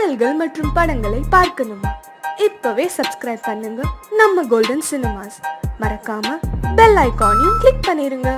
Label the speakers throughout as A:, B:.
A: பாடல்கள் மற்றும் படங்களை பார்க்கணுமா? இப்பவே சப்ஸ்கிரைப் பண்ணுங்க நம்ம கோல்டன் சினிமாஸ். மறக்காம பெல் ஐகானையும் கிளிக் பண்ணிருங்க.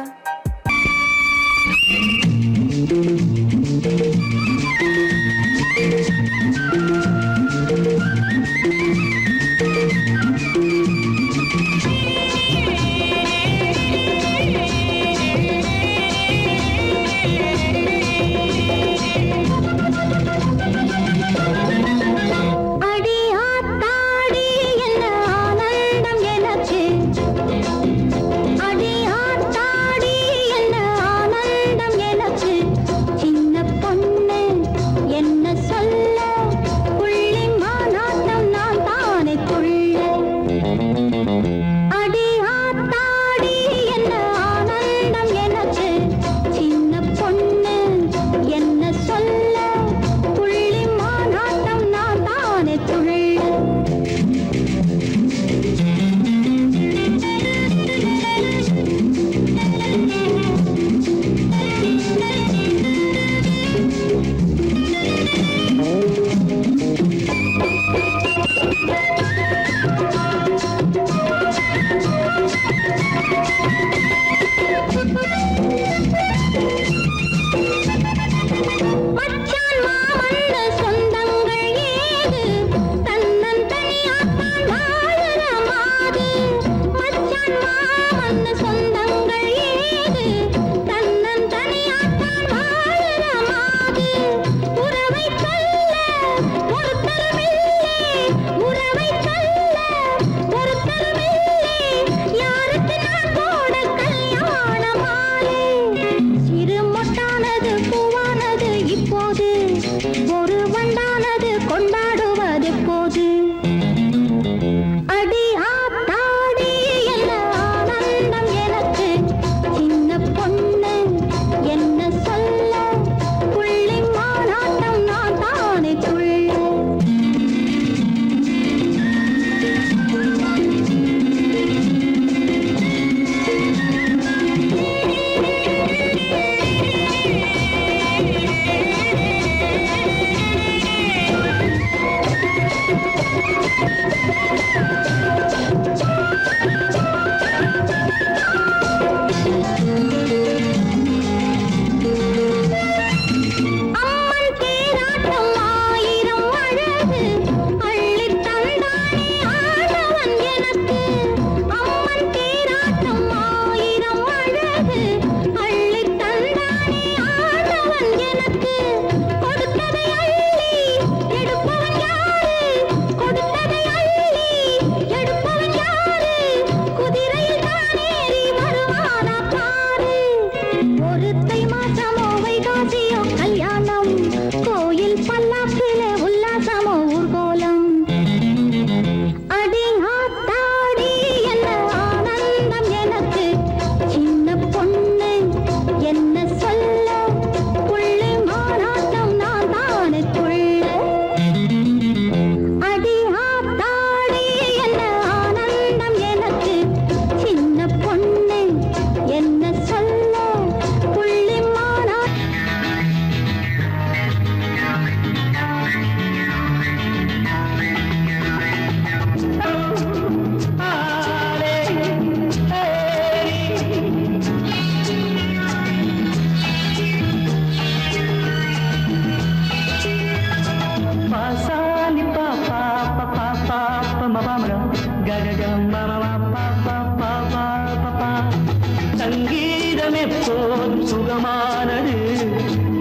B: சங்கீதம் எப்போதும் சுகமானது,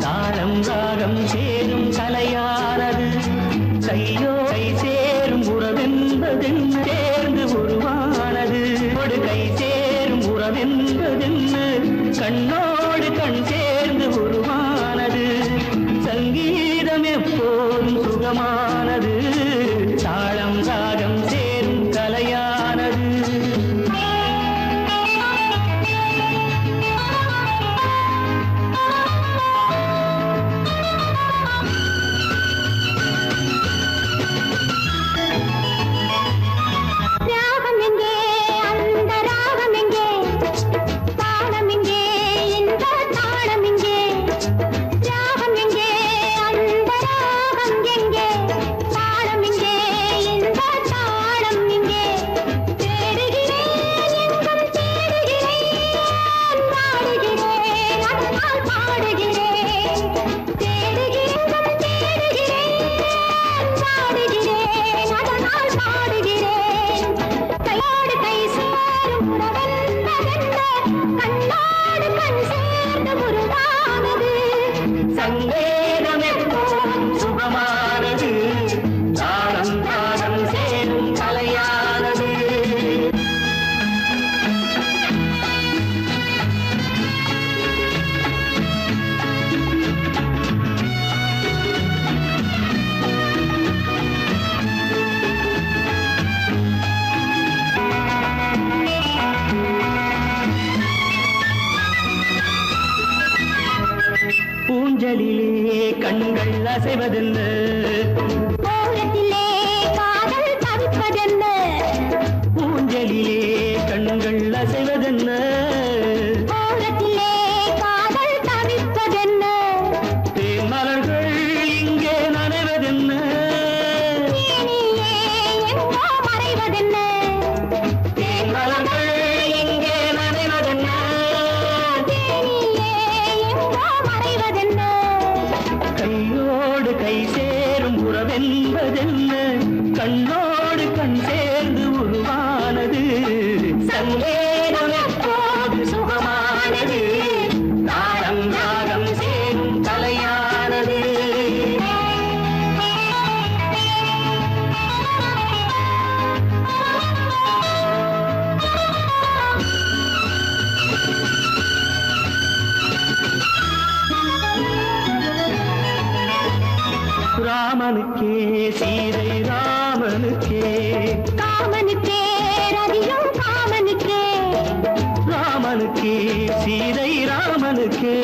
B: தாளம் ராகம் சேரும் கலையானது. கையோ கை சேரும் உறவென்பதென்ன சேர்ந்து உருவானது. கை சேரும் உறவென்பதென்ன கண்ணோடு கண் சேர்ந்து உருவானது. சங்கீதம் எப்போதும் சுகமானது, தாளம் ராகம் சேரும் கலையானது.
C: தாளம் எங்கே, இந்த தாளம் எங்கே, ராகம் எங்கே, அந்த ராகம் எங்கே.
B: அசைவதென்ன
C: ஓரத்திலே காதல் தவிப்பதென்ன
B: ஊஞ்சலிலே கண்கள் அசைவதென்ன
C: ஓரத்திலே காதல் தவிப்பதென்ன
B: தேன் மலர்கள் இங்கே நனைவதென்ன
C: தேனியே எங்கோ மறைவதென்ன
B: தேன் மலர்கள் இங்கே நனைவதென்ன
C: தேனியே எங்கோ மறைவதென்ன
B: கையோடு கை சேரும் உறவென்பதென்ன கண்ணோடு கண் சேர்ந்து உருவானது சங்கேதம் எப்போதும் சுகமானது தாளம் ராகம் சேரும் கலையானது ராமனுக்கே சீதை ராமனுக்கே
C: காமனுக்கே ரதியும் காமனுக்கே
B: ராமனுக்கே சீதை ராமனுக்கே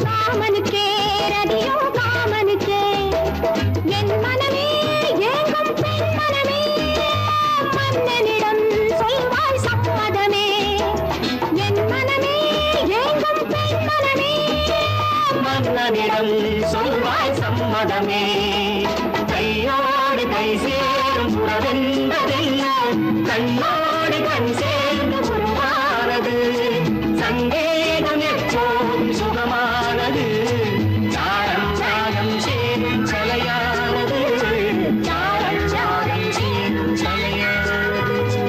C: காமனுக்கே ரதியும் காமனுக்கே என் மனமே ஏங்கும் பெண் மனமே மன்னனிடம் சொல்வாய் சம்மதமே என் மனமே ஏங்கும் பெண் மனமே
B: மன்னனிடம் சொல்வாய் சம்மதமே கையோடு கை சேரும் உறவென்பதென்ன கண்ணோடு கண் சேர்ந்து உருவானது சங்கேதம் எப்போதும் சுகமானது தாளம் ராகம் சேரும் கலையானது தாளம் ராகம் சேரும் கலையானது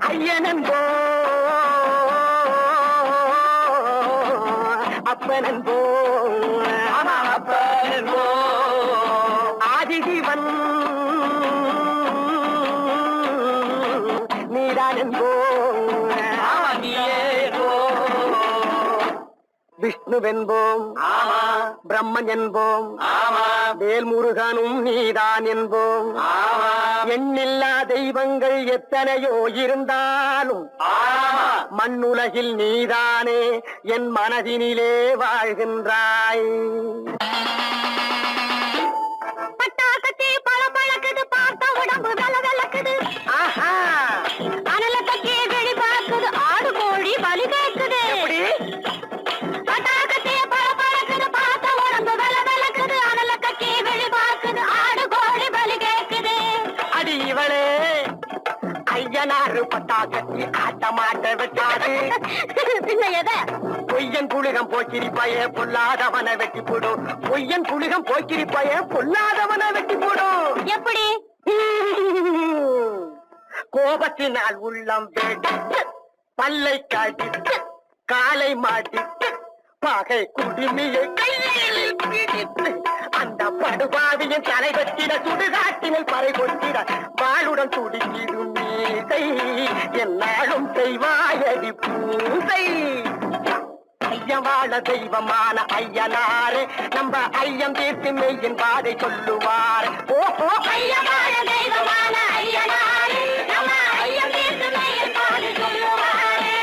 B: ஐயனன்போ அப்பனன்போ அப்பனன்போ ஆதிசிவன் நீதானன்போ விஷ்ணுவென்போம் பிரம்மன் என்போம் வேல்முருகனும் நீதான் என்போம் எண்ணில்லா தெய்வங்கள் எத்தனையோ இருந்தாலும் மண்ணுலகில் நீதானே என் மனதினிலே வாழ்கின்றாய்
C: பட்டாக்கத்தி பல பழக்குது பார்த்த உடம்பு வெல வெலக்குது அனல கட்டி வெளி பார்க்குது ஆடு கோழி பலி கேட்குது பட்டாக்கத்தி பல பழக்குது பார்த்த உடம்பு வெல வெலக்குது அனல கட்டி வெளி பார்க்குது ஆடு கோழி பலி கேட்குது
B: அடி இவளே ஐயனாறு பட்டாக்கத்தி ஆட்ட மாட்ட விட்டாது
C: பின்ன எதை
B: பொய்யன் புலிகம் போக்கிரிப்பாயே பொல்லாதவனை வெட்டி போடும் பொய்யன் புலிகம் போக்கிரிப்பாயே பொல்லாதவனை வெட்டி போடும்
C: எப்படி
B: கோபத்தினால் உள்ளம் வெடித்து பல்லை காட்டித்து காலை மாட்டித்து பகை குடுமியை கையில் பிடித்து அந்த படுபாவியின் தலை வெட்டிட சுடுகாட்டினில் பறை கொட்டிட வாளுடன் துடிக்கிடும் மீசை என்னாலும் செய்வாயடி பூசை ஐயம் வாழ தெய்வமான ஐயனாரே நம்ம ஐயம் தீர்த்து மெய்யின் பாதை சொல்லுவார். ஓஹோ
C: ஐயம் வாழ தெய்வமான ஐயனாரே நம்ம ஐயம் தீர்த்து மெய்யின் பாதை சொல்லுவாரே.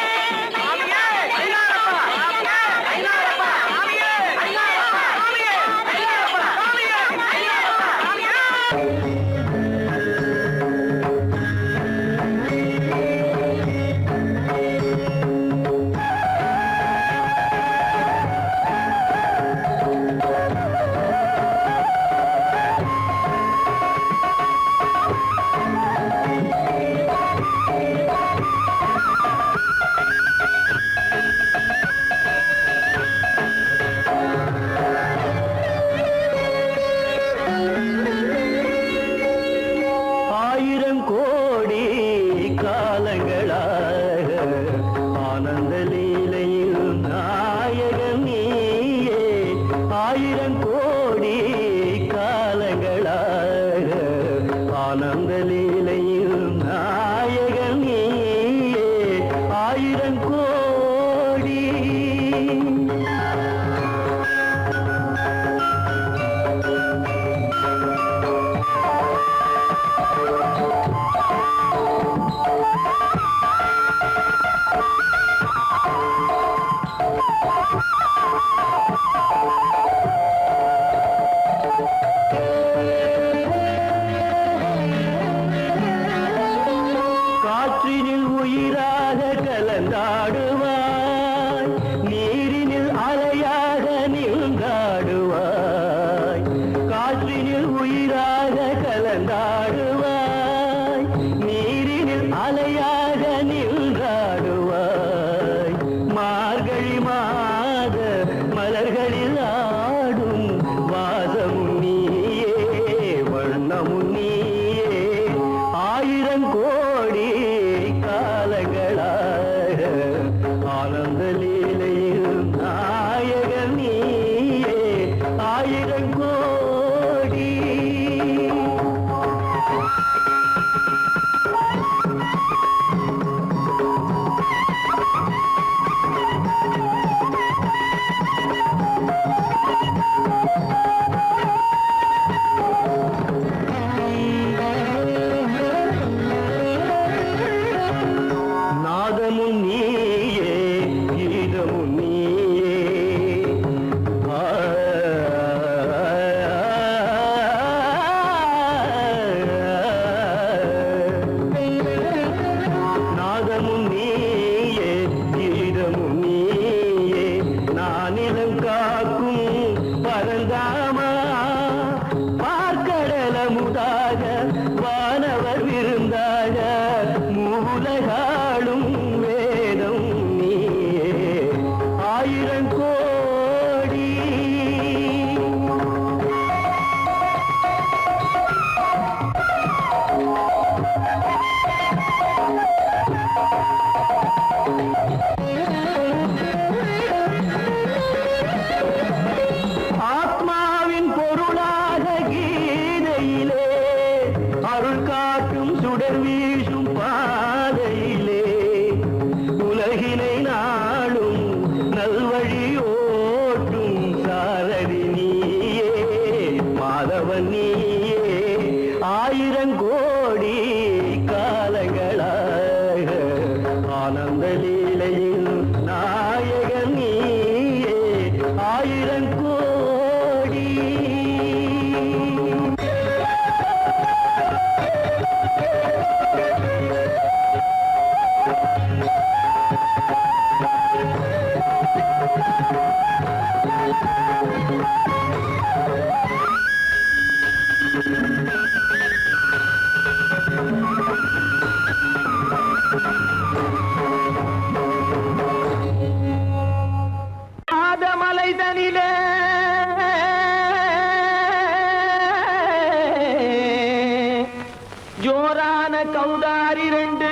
B: ஜோரான கௌதாரி ரெண்டு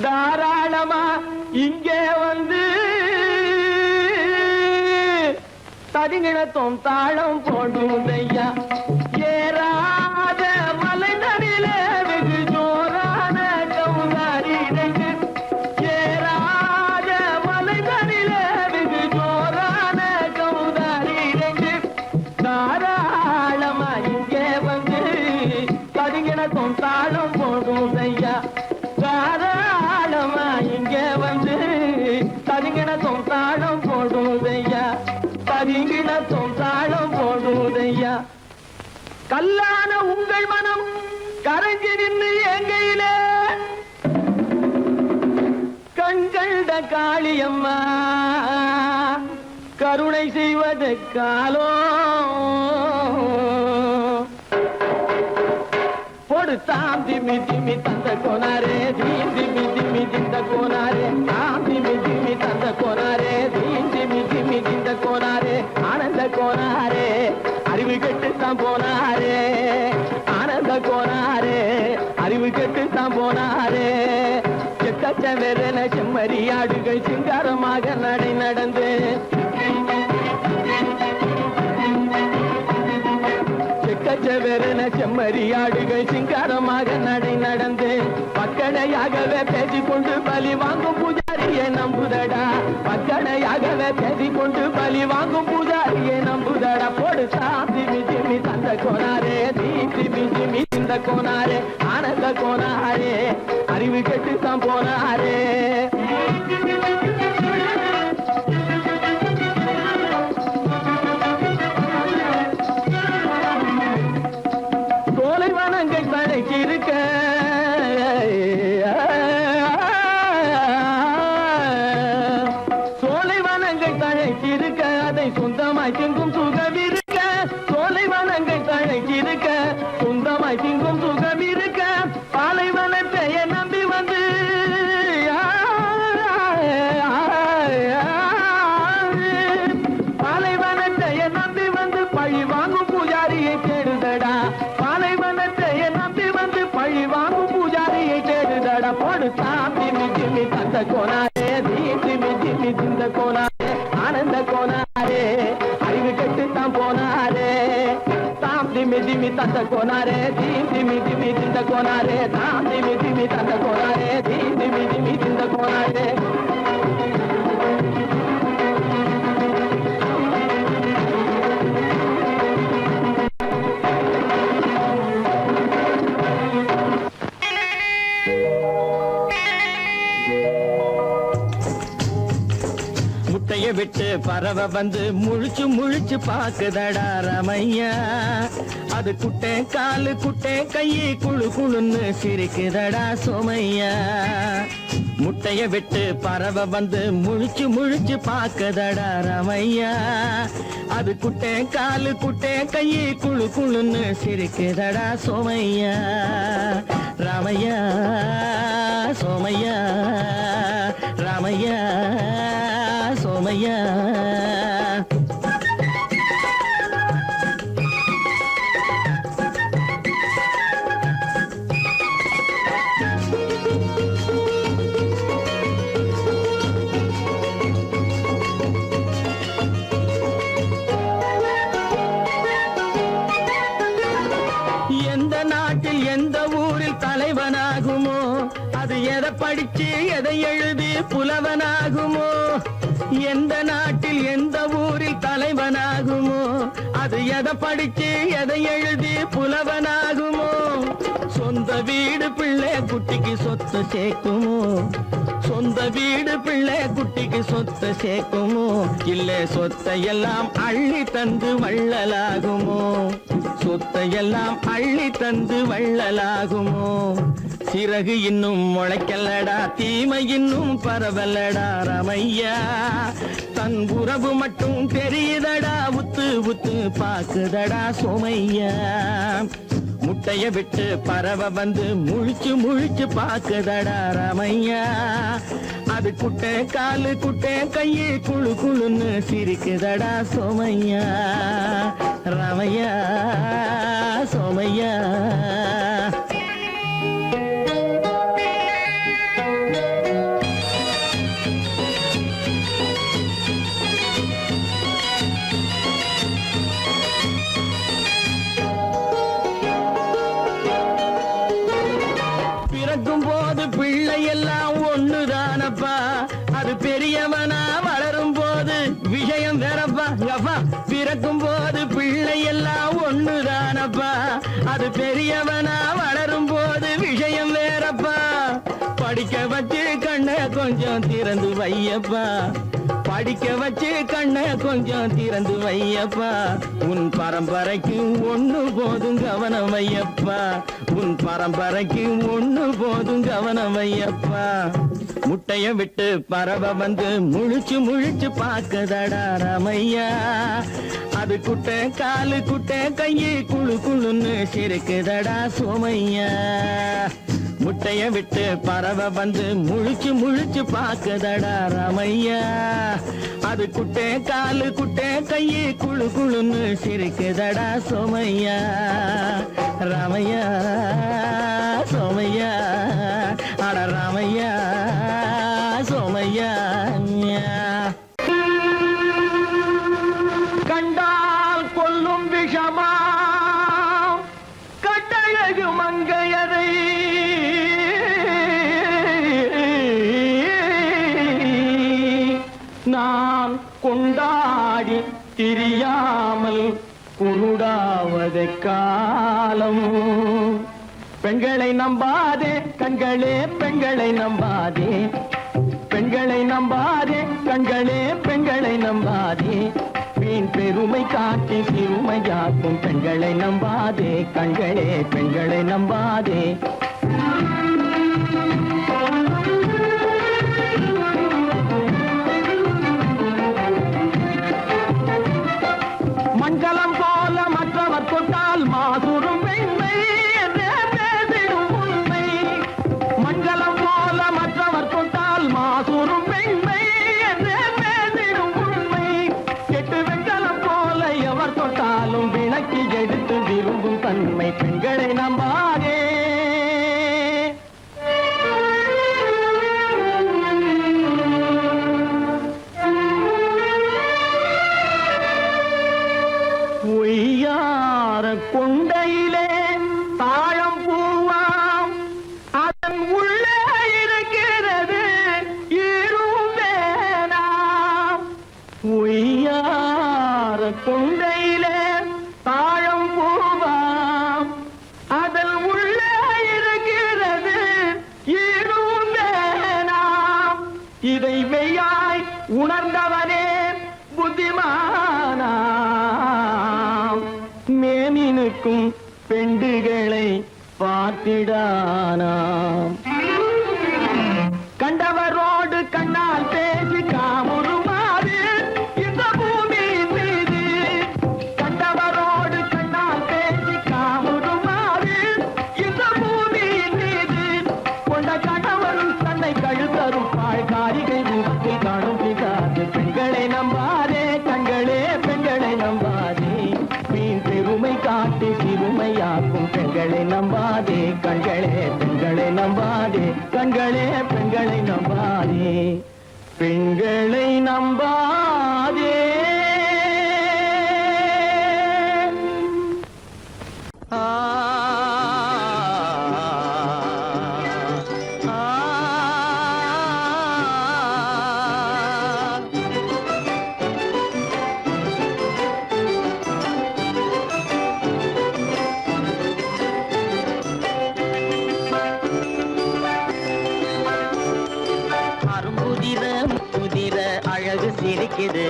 B: தாராளமா இங்கே வந்து தரிங்கிணத்தும் தாளம் போடுதையா ஏறாத தரிங்கிணத்தும் தாளம் போடுதையா, தரிங்கிணத்தும் தாளம் போடுதையா. கல்லான உங்கள் மனம் கரைஞ்சி நின்று எங்கையில கண்கண்ட காளியம்மா கருணை செய்வது காலோ பொடுத்தாம் திமி திமி தந்த கோனாரே தீம் திமி திமி திந்த கோனாரே தாம் திமி திமி தந்த கோனாரே தீம் திமி திமி திந்த கோனாரே ஆனந்த கோனாரே அறிவு கெட்டுத்தான் போனாரே ஆனந்த கோனாரே அறிவு கெட்டுத்தான் போனாரே. செக்கச்சவென செம்மறியாடுகள் சிங்காரமாக நடை நடந்து செக்கச்சவென செம்மறியாடுகள் சிங்காரமாக நடை நடந்து பக்கடையாகவே பேசிக்கொண்டு பலி வாங்கும் பூஜாரியை நம்புதடா, பக்கடையாகவே பேசிக்கொண்டு பலி வாங்கும் பூஜாரியை நம்புதடா. போடு திமி திமி தந்த கோனாரே திமி திமி இந்த கோனாரே ஆனந்த கோனாரே அறிவு கெட்டுத்தான் போனாரே. சோலைவனங்கள் தழைக்கிருக்க சோலைவனங்கள் தழைக்கிருக்க அதை சொந்தமாய் திங்கும் சுகம் இருக்க, சோலைவனங்கள் தழைக்கிருக்க சொந்தமாய் திங்கும் சுகம் இருக்க, பாலைவனத்தை நம்பி வந்து பாலைவனத்தை நம்பி வந்து பழி வாங்கும் பூஜாரியை தேடுதடா, பாலைவனத்தை நம்பி வந்து பழி வாங்கும் பூஜாரியை தேடுதடா. போடுத்தான் திமி திமி தந்த கோனாரே திமி திமி திந்த கோனாரே ஆனந்த கோனாரே அறிவு கெட்டுத்தான் போனாரே. தாம் திமி திமி தந்த கோனாரே திமி திமி திந்த கோனாரே தாம் திமி திமி தந்த கோனாரே திமி திமி திந்த கோனாரே. முட்டைய விட்டு பறவை வந்து முழிச்சு முழிச்சு பாக்குதடா ரமையா, அது குட்டை காலு குட்டை கையை குழு குழுன்னு சிரிக்குதடா சோமையா. முட்டைய விட்டு பறவை வந்து முழிச்சு முழிச்சு பாக்குதடா ரமையா, அது குட்டை காலு குட்டை கையை குழு குழுன்னு சிரிக்குதடா சோமையா. ராமையா சோமையா ராமையா சோமையா. எந்த நாட்டில் எந்த ஊரில் தலைவனாகுமோ, அது எதை படிச்சு எதை எழுதி புலவனாகுமோ. எந்த நாட்டில் எந்த ஊரில் தலைவனாகுமோ, அது எதை படிச்சு எதை எழுதி புலவனாகுமோ. சொந்த வீடு பிள்ளை குட்டிக்கு சொத்து சேர்க்குமோ, சொந்த வீடு பிள்ளை குட்டிக்கு சொத்து சேர்க்குமோ, இல்ல சொத்தையெல்லாம் அள்ளி தந்து வள்ளலாகுமோ, சொத்தையெல்லாம் அள்ளி தந்து வள்ளலாகுமோ. சிறகு இன்னும் முளைக்கல்லடா தீமை இன்னும் பரவலடா ரமையா, தன் உறவு மட்டும் தெரியுதடா உத்து உத்து பாக்குதடா சோமையா. முட்டைய விட்டு பறவை வந்து முழிச்சு முழிச்சு பாக்குதடா ரமையா, அது குட்டை காலு குட்டை கையை குழு குழுன்னு சிரிக்குதடா சோமையா. ரமையா சோமையா. பிறக்கும் போது பிள்ளை எல்லாம் ஒண்ணுதானப்பா, அது பெரியவனா வளரும் போது விஷயம் வேறப்பா. பிறக்கும் போது பிள்ளை எல்லாம் ஒண்ணுதானப்பா, அது பெரியவனா வளரும் போது விஷயம் வேறப்பா. படிக்க வச்சு கண்ண கொஞ்சம் திறந்து வை ஐயப்பா படிக்க வச்சு கண்ண கொஞ்சம் திறந்து வையப்பா உன் பரம்பரைக்கு ஒண்ணு போதும் கவனம் ஐயப்பா உன் பரம்பரைக்கு ஒண்ணு போதும் கவனம் ஐயப்பா முட்டைய விட்டு பறவை வந்து முழிச்சு முழிச்சு பார்க்கதடா ராமையா அது குட்டை காலு குட்டை கையை குழு குழுன்னு சிரிக்குதடா சோமையா முட்டைய விட்டு பறவை வந்து முழிச்சு முழிச்சு பார்க்கதடா ராமையா அது குட்டை காலு குட்டை கையை குழு குழுன்னு சிரிக்குதடா சோமையா ராமையா சோமையா அட ராமையா சோமையா கண்டால் கொல்லும் விஷமா கட்டழகு மங்கையரை நான் கொண்டாடி திரியாமல் குருடாவதை காலம் பெண்களை நம்பாதே கண்களே பெண்களை நம்பாதே பெண்களை நம்பாதே கண்களே பெண்களை நம்பாதே வீண் பெருமை காட்டி சிறுமையாக்கும் பெண்களை நம்பாதே கண்களே பெண்களை நம்பாதே மங்களம் போல மற்றவர் கொண்டால் மாசுரும் பெண்மை என்றே பேசிடும் உண்மை மங்களம் போல மற்றவர் கொண்டால் மாசுரும் பெண்மை என்றே பேசிடும் உண்மை கெட்டு வெங்கலம் போல எவர் தொட்டாலும் விளக்கி எடுத்து விரும்பும் தன்மை பெண்களை நம்பாதே கொண்டையிலே தாழம் பூவாம் அதன் உள்ளே இருக்கிறது ஈரும் வேணாம் உய்யார கொண்டையிலே தாழம் பூவாம் அதன் உள்ளே இருக்கிறது ஈரும் வேணாம் இதை மெய்யாய் உணர்ந்தவனே புத்திமானா மேனினுக்கும் பெண்டுகளை பார்த்திடானாம் கண்டவரோடு கண்ணால் பேசி காமுறுமாறு இந்த பூமியின் மீது கண்டவரோடு கண்ணால் பேசி காமுறுமாறு இந்த பூமியின் மீது கொண்ட கணவரும் தன்னை கழுத்தரும் காரிகை முகத்தில் காணும் பிதாது பெண்களை நம்பாதே கண்களே பெண்களை நம்பாதே பெருமை காட்டி சிறுமையாக்கும் பெண்களை நம்பாதே கண்களே பெண்களை நம்பாதே கண்களே பெண்களை நம்பாதே பெண்களை நம்பாதே சிரிக்குது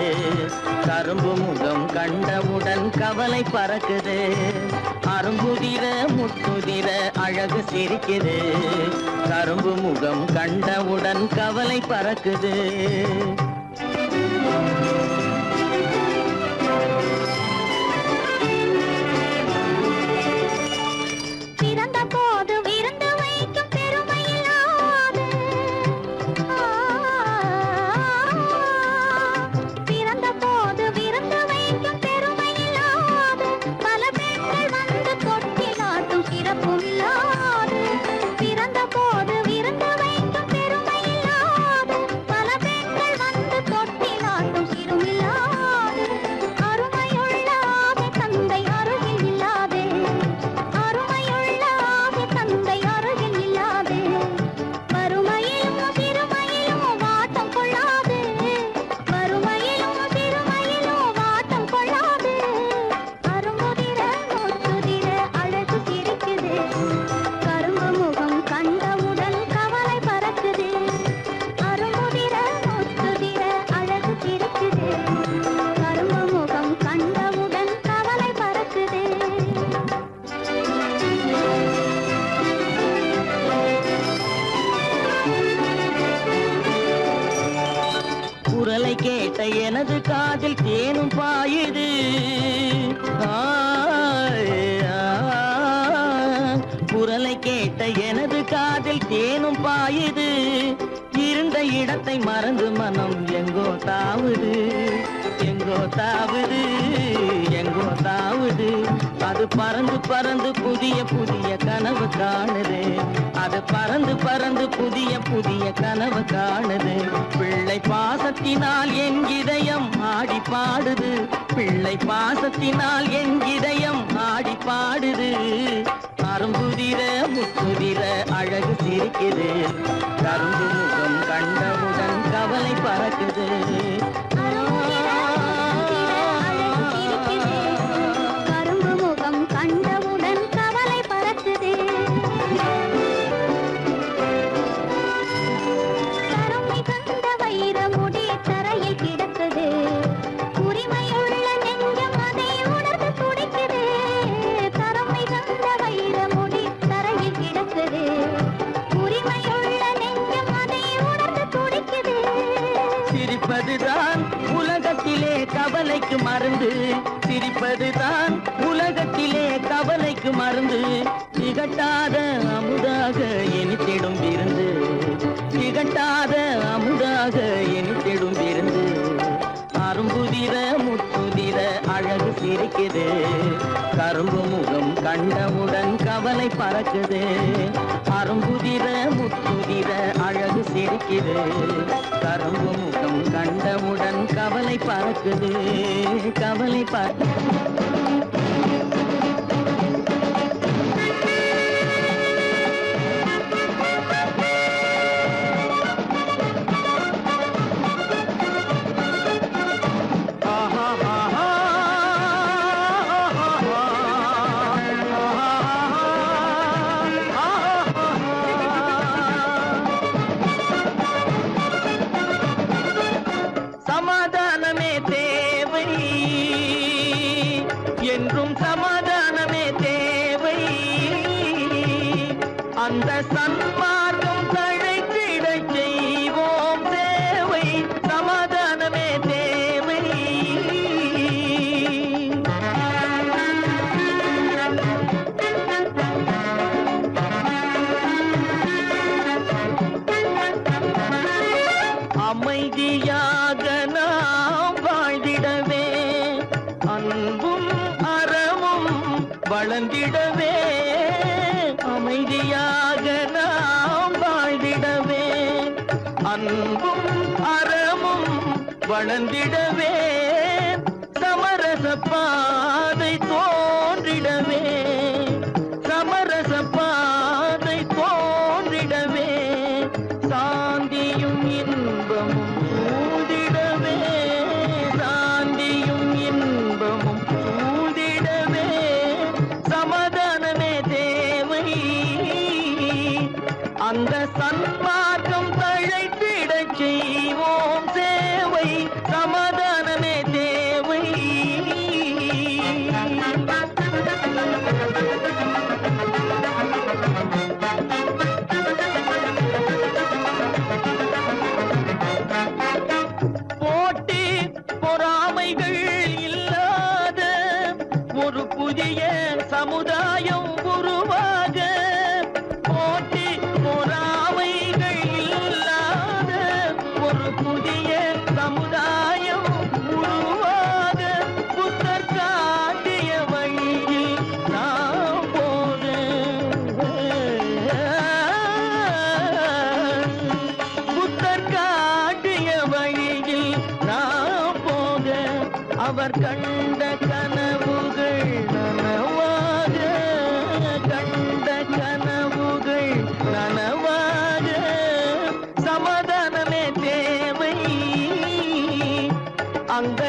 B: கரும்பு முகம் கண்டவுடன் கவலை பறக்குது அரும்புதிர முத்துதிர அழகு சிரிக்குது கரும்பு முகம் கண்டவுடன் கவலை பறக்குது
C: பிறந்த போது விருந்து வைக்கும் பெருமையில்லாத பல பெண்கள்
B: குரலை கேட்ட எனது காதில் தேனும் பாயுது. குரலை கேட்ட எனது காதில் தேனும் பாயுது. இருந்த இடத்தை மறந்து மனம் எங்கோ தாவுது, எங்கோ தாவுது, எங்கோ தாவுது. அது பறந்து பறந்து புதிய புதிய கனவு காணுது. அது பறந்து பறந்து புதிய புதிய கனவு காணுது. பிள்ளை பாசத்தினால் என் இதயம் ஆடி பாடுது. பிள்ளை பாசத்தினால் என் இதயம் ஆடி பாடுது. அரும்புதிர முத்துதிர அழகு சிரிக்குது. கரும்பு முகம் கண்டவுடன் கவலை பறக்குது.
C: கரும்பு முகம் கண்டவுடன் கவலை பறக்குது. கருமை கண்ட வைரமுடி தரையில் கிடக்குது. உரிமையுள்ள நெஞ்சம் அதை உணர்ந்து துடிக்குது. கருமை கண்ட வைரமுடி தரையில் கிடக்குது. உரிமையுள்ள நெஞ்சம் அதை உணர்ந்து துடிக்குது.
B: சிரிப்பதுதான் உலகத்திலே கவலைக்கு மருந்து. சிரிப்பதுதான் உலகத்திலே கவலைக்கு மருந்து. திகட்டாத அமுதாக இனித்திடும் விருந்து. திகட்டாத அமுதாக இனித்திடும் விருந்து. அரும்புதிர முத்துதிர அழகு சிரிக்குது. கரும்பு முகம் கண்டவுடன் கவலை பறக்குது. அரும்புதிர முத்துதிர அழகு சிரிக்குது. கரும்பு முகம் கண்டவுடன் கவலை பறக்குது, கவலை சமாதானமே தேவை என்றும் சமாதானமே தேவை. அந்த சன்மார்க்கம் தழைத்திட செய்வோம் சேவை. சமாதானமே தேவை. அமைதியாக நாம் வாழ்ந்திடவே, அன்பும் அறமும் வளர்ந்திடவே. அமைதியாக நாம் வாழ்ந்திடவே, அன்பும் அறமும் வளர்ந்திடவே. சமரச பாதை தோன்றிடவே, சமரச பாதை தோன்றிடவே. சாந்தியும் இன்பமும் சூழ்ந்திடவே, சாந்தியும் இன்பமும் சூழ்ந்திடவே. சமாதானமே தேவை. அந்த சன்மார்க்கம் தழைத்திட செய்வோம் சேவை. சமாதானமே தேவை. போட்டி பொறாமைகள் இல்லாத ஒரு புதிய சமுதாயம் உருவாக. போட்டி பொறாமைகள் இல்லாத ஒரு புதிய சமுதாயம் உருவாக. புத்தர் காட்டிய வழியில் நாம் போக, புத்தர் காட்டிய வழியில் நாம் போக. அவர் கண்ட கனவுகள் நனவாக, கண்ட கனவுகள் நனவாக. சமாதானமே தேவை. அந்த